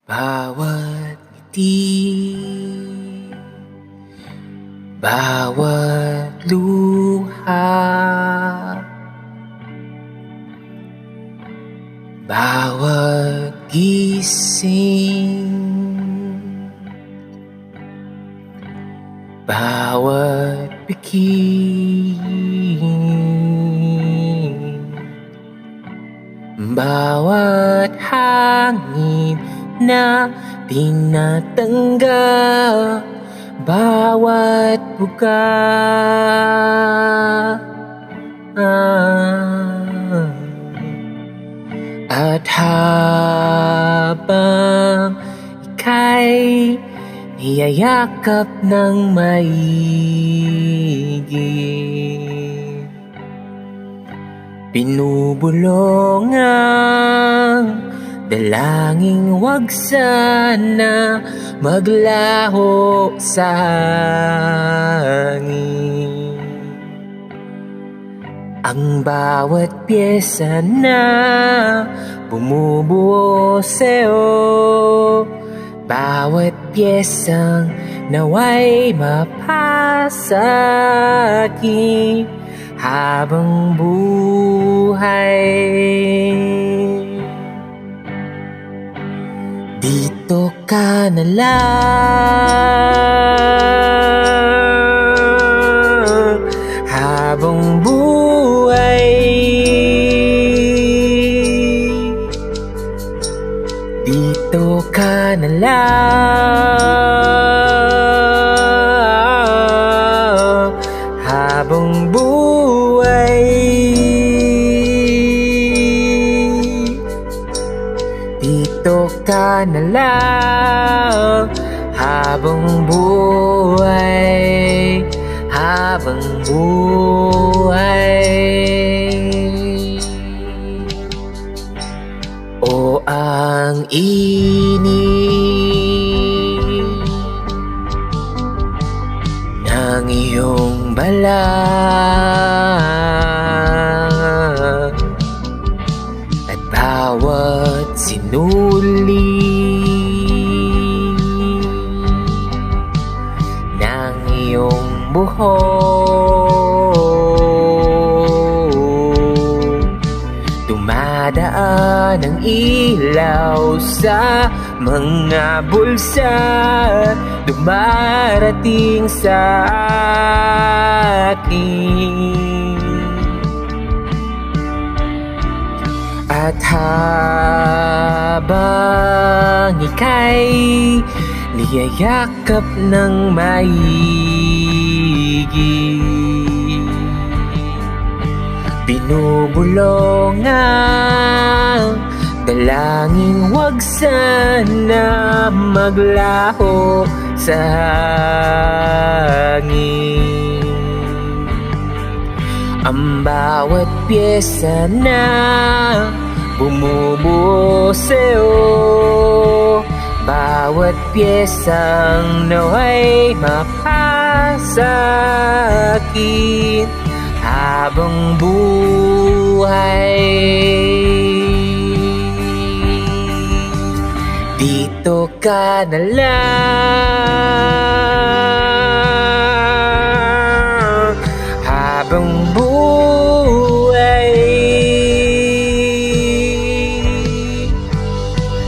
Bawat ngiti, bawat luha, bawat gising, bawat piking, bawat hangin na tinatanggal, bawat buka at habang ika'y niyayakap ng maigi, binubulong ang dalangin wag sana maglaho sa hangin. Ang bawat pyesa na bumubuo sa'yo, bawat pyesang naway mapasaki habang buhay. Dito ka na lang habang buhay, dito ka na lang habang buhay, dito ka na lang habang buhay, habang buhay. O ang init ng iyong balat at bawat sinuli ng iyong buhok, dumadaan ang ilaw sa mga bulsa, dumarating sa akin. At habang ika'y niyayakap ng maigi, binubulong ang dalangin wag sana maglaho sa hangin. Ang bawat pyesa na bumubuo sa'yo, bawat pyesang naway mapasakit habang buhay. Dito ka na lang habang buhay,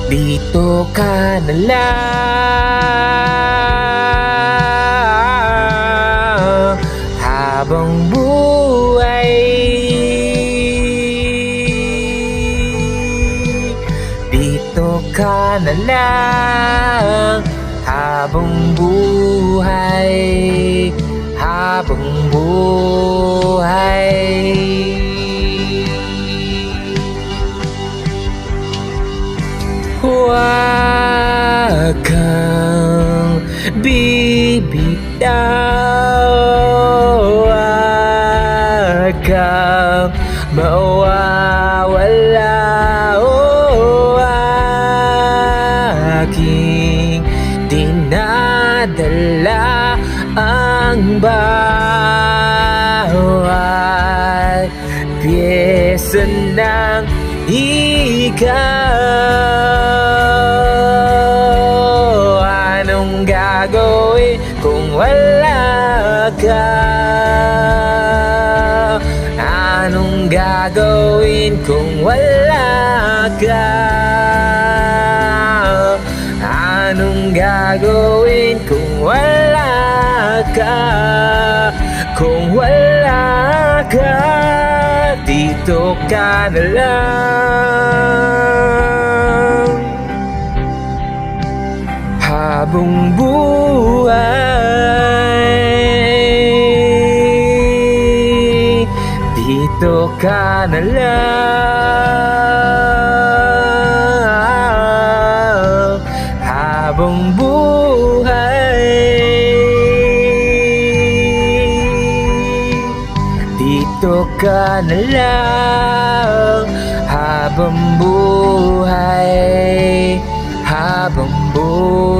dito ka na lang habang buhay, dito ka na lang habang buhay, habang buhay. Huwag kang bibitaw, huwag kang mawawala, o aking dinadala ang bawat pyesa ng ikaw. gagawin kung wala ka? Anong gagawin kung wala ka? Kung wala ka, dito ka na lang. Habang buhay, dito ka na lang. Habang buhay, dito ka na lang. Habang buhay, habang buhay.